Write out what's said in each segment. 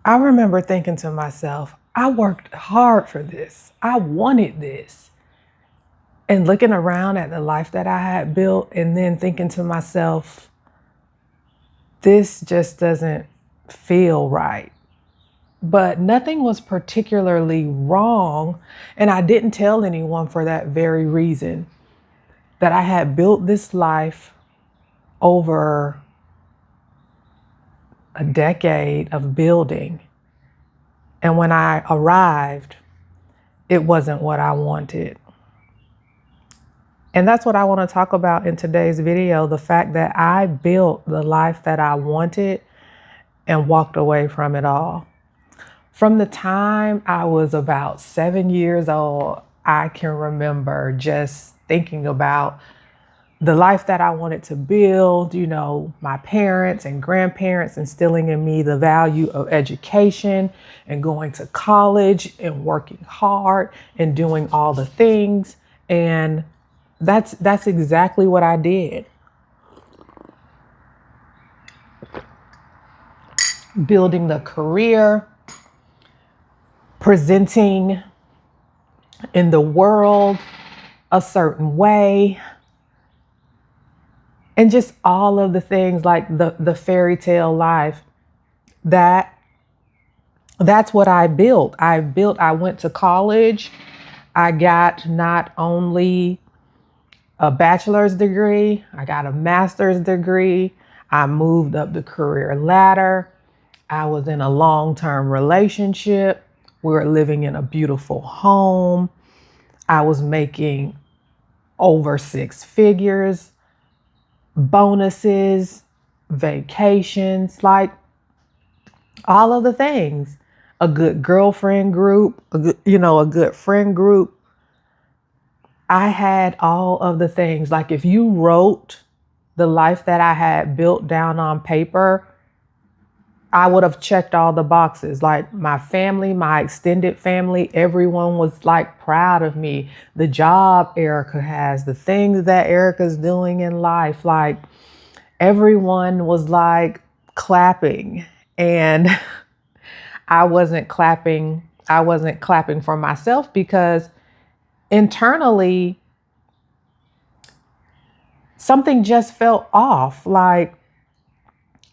I remember thinking to myself, I worked hard for this. I wanted this. And looking around at the life that I had built and then thinking to myself, this just doesn't feel right. But nothing was particularly wrong. And I didn't tell anyone for that very reason, that I had built this life over a decade of building. And when I arrived, it wasn't what I wanted. And that's what I want to talk about in today's video. The fact that I built the life that I wanted and walked away from it all. From the time I was about 7 years old, I can remember just thinking about the life that I wanted to build, my parents and grandparents instilling in me the value of education and going to college and working hard and doing all the things. And that's exactly what I did. Building the career, presenting in the world a certain way, and just all of the things like the fairy tale life. That's what I built. I went to college. I got not only a bachelor's degree, I got a master's degree. I moved up the career ladder. I was in a long-term relationship. We were living in a beautiful home. I was making over 6 figures, bonuses, vacations, like all of the things. A good girlfriend group, a good friend group. I had all of the things. Like if you wrote the life that I had built down on paper, I would have checked all the boxes. Like my family, my extended family, everyone was like proud of me. The job Erica has, the things that Erica's doing in life, like everyone was like clapping. And I wasn't clapping for myself because internally, something just felt off.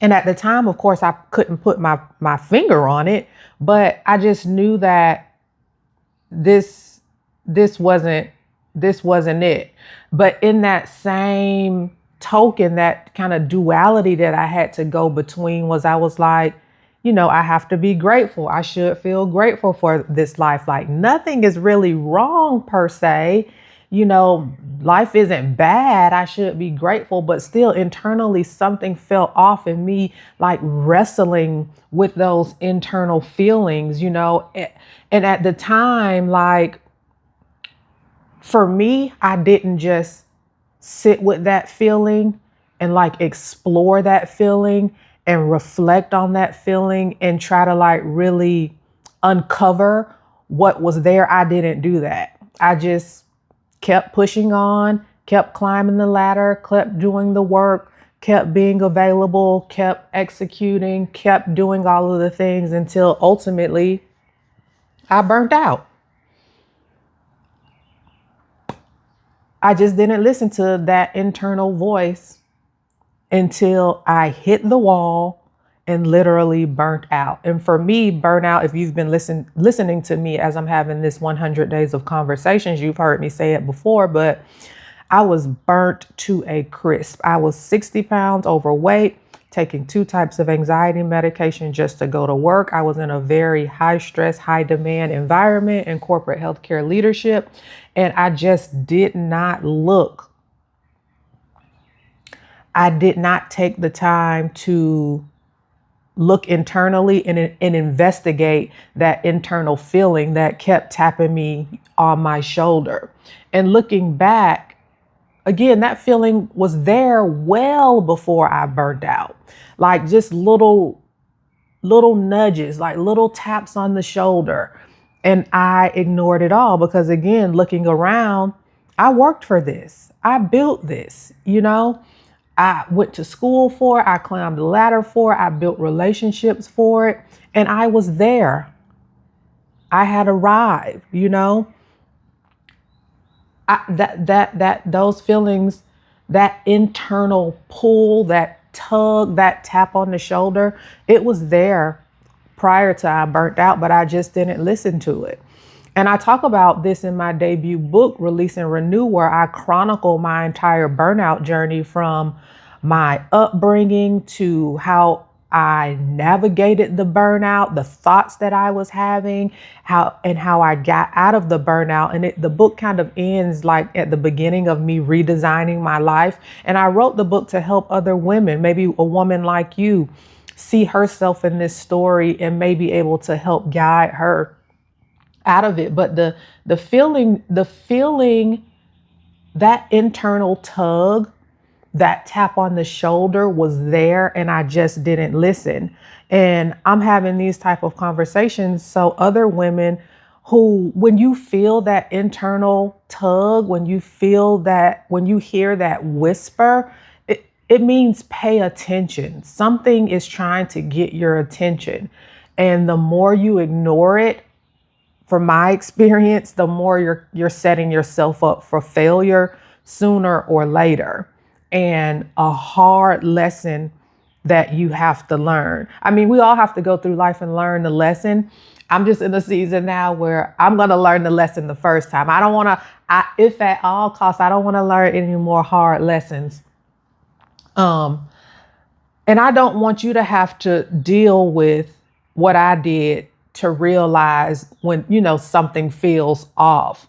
And at the time, of course, I couldn't put my finger on it, but I just knew that this wasn't it. But in that same token, that kind of duality that I had to go between I was like, I have to be grateful. I should feel grateful for this life. Like nothing is really wrong per se. Life isn't bad. I should be grateful, but still internally something felt off in me, like wrestling with those internal feelings, And at the time, like for me, I didn't just sit with that feeling and like explore that feeling and reflect on that feeling and try to like really uncover what was there. I didn't do that. I just kept pushing on, kept climbing the ladder, kept doing the work, kept being available, kept executing, kept doing all of the things until ultimately I burnt out. I just didn't listen to that internal voice until I hit the wall and literally burnt out. And for me, burnout, if you've been listening to me as I'm having this 100 days of conversations, you've heard me say it before, but I was burnt to a crisp. I was 60 pounds overweight, taking 2 types of anxiety medication just to go to work. I was in a very high stress, high demand environment in corporate healthcare leadership. And I just did not look. I did not take the time to look internally and investigate that internal feeling that kept tapping me on my shoulder. And looking back, again, that feeling was there well before I burned out. Like just little nudges, like little taps on the shoulder. And I ignored it all because, again, looking around, I worked for this. I built this, I went to school for it. I climbed the ladder for it. I built relationships for it. And I was there. I had arrived, those feelings, that internal pull, that tug, that tap on the shoulder, it was there prior to I burnt out, but I just didn't listen to it. And I talk about this in my debut book, Release and Renew, where I chronicle my entire burnout journey from my upbringing to how I navigated the burnout, the thoughts that I was having, how I got out of the burnout. And the book kind of ends like at the beginning of me redesigning my life. And I wrote the book to help other women, maybe a woman like you, see herself in this story and may be able to help guide her out of it. But the feeling, that internal tug, that tap on the shoulder was there, and I just didn't listen. And I'm having these type of conversations so other women who, when you feel that internal tug, when you hear that whisper, it means pay attention. Something is trying to get your attention. And the more you ignore it, from my experience, the more you're setting yourself up for failure sooner or later. And a hard lesson that you have to learn. I mean, we all have to go through life and learn the lesson. I'm just in a season now where I'm going to learn the lesson the first time. I don't want to, if at all costs, I don't want to learn any more hard lessons. And I don't want you to have to deal with what I did to realize when, something feels off.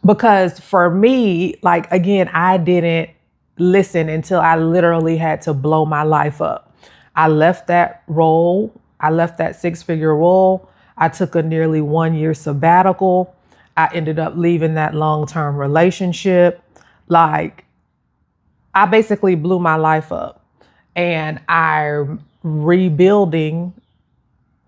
Because for me, like, again, I didn't listen until I literally had to blow my life up. I left that role. I left that 6-figure role. I took a nearly 1-year sabbatical. I ended up leaving that long-term relationship. Like, I basically blew my life up, and I'm rebuilding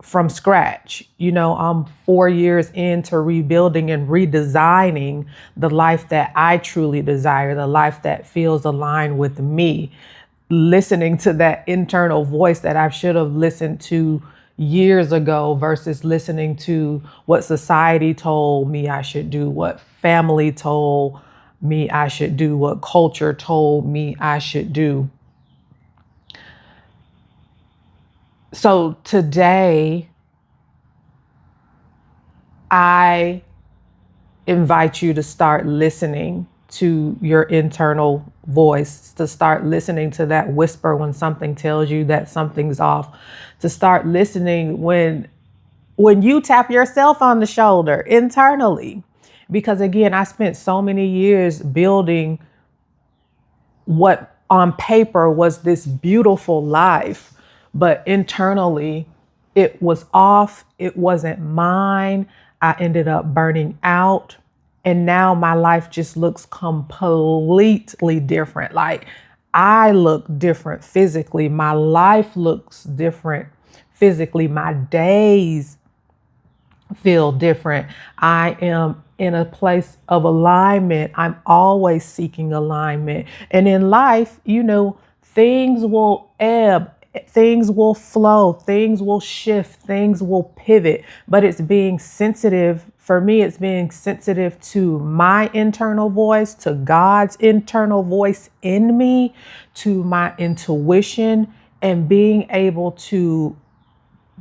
from scratch. I'm 4 years into rebuilding and redesigning the life that I truly desire, the life that feels aligned with me, listening to that internal voice that I should have listened to years ago versus listening to what society told me I should do, what family told me I should do, what culture told me I should do. So today, I invite you to start listening to your internal voice, to start listening to that whisper when something tells you that something's off, to start listening when you tap yourself on the shoulder internally. Because again, I spent so many years building what on paper was this beautiful life, but internally it was off. It wasn't mine. I ended up burning out. And now my life just looks completely different. Like, I look different physically. My life looks different physically. My days feel different. I am in a place of alignment. I'm always seeking alignment. And in life, things will ebb, things will flow, things will shift, things will pivot. But it's being sensitive. For me, it's being sensitive to my internal voice, to God's internal voice in me, to my intuition, and being able to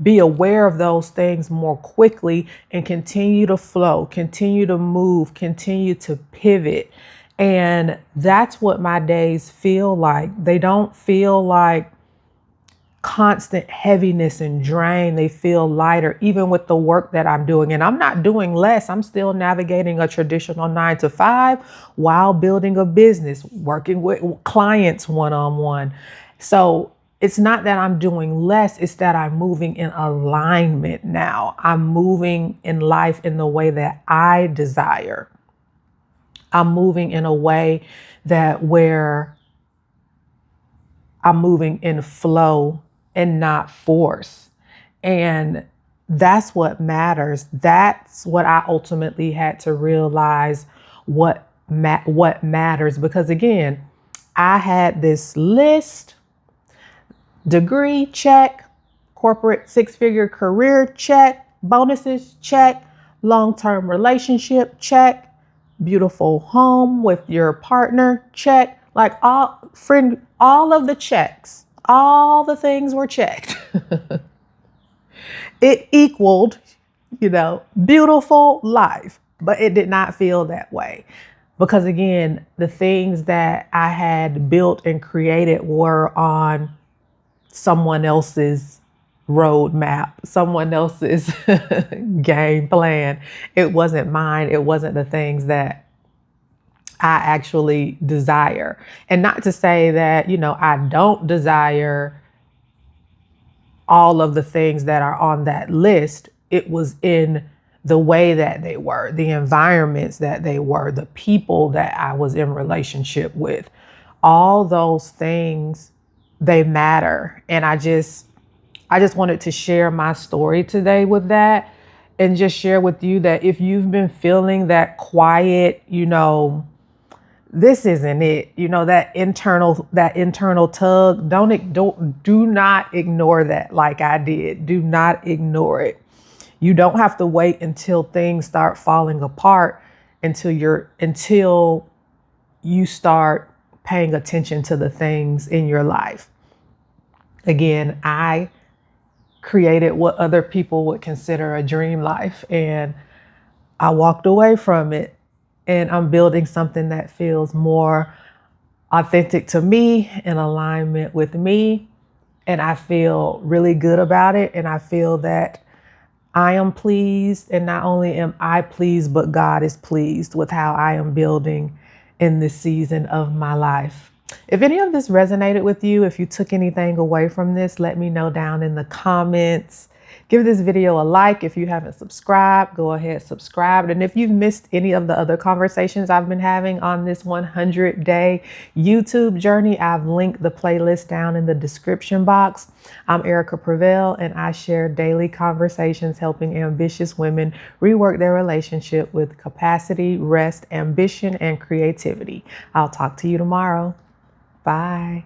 be aware of those things more quickly and continue to flow, continue to move, continue to pivot. And that's what my days feel like. They don't feel like constant heaviness and drain. They feel lighter, even with the work that I'm doing. And I'm not doing less. I'm still navigating a traditional 9-to-5 while building a business, working with clients one-on-one. So it's not that I'm doing less, it's that I'm moving in alignment now. I'm moving in life in the way that I desire. I'm moving in a way where I'm moving in flow and not force. And that's what matters. That's what I ultimately had to realize what matters. Because again, I had this list: degree, check; corporate six-figure career, check; bonuses, check; long-term relationship, check; beautiful home with your partner, check. Like all of the checks, all the things were checked. It equaled, beautiful life, but it did not feel that way. Because again, the things that I had built and created were on someone else's roadmap, someone else's game plan. It wasn't mine. It wasn't the things that I actually desire. And not to say that, I don't desire all of the things that are on that list. It was in the way that they were, the environments that they were, the people that I was in relationship with. All those things, they matter. And I just wanted to share my story today with that, and just share with you that if you've been feeling that quiet, this isn't it, that internal tug, do not ignore that like I did. Do not ignore it. You don't have to wait until things start falling apart until you start paying attention to the things in your life. Again, I created what other people would consider a dream life, and I walked away from it, and I'm building something that feels more authentic to me, in alignment with me. And I feel really good about it. And I feel that I am pleased, and not only am I pleased, but God is pleased with how I am building in this season of my life. If any of this resonated with you, if you took anything away from this, let me know down in the comments. Give this video a like. If you haven't subscribed, go ahead, subscribe. And if you've missed any of the other conversations I've been having on this 100-day YouTube journey, I've linked the playlist down in the description box. I'm Erica Prevail, and I share daily conversations helping ambitious women rework their relationship with capacity, rest, ambition, and creativity. I'll talk to you tomorrow. Bye.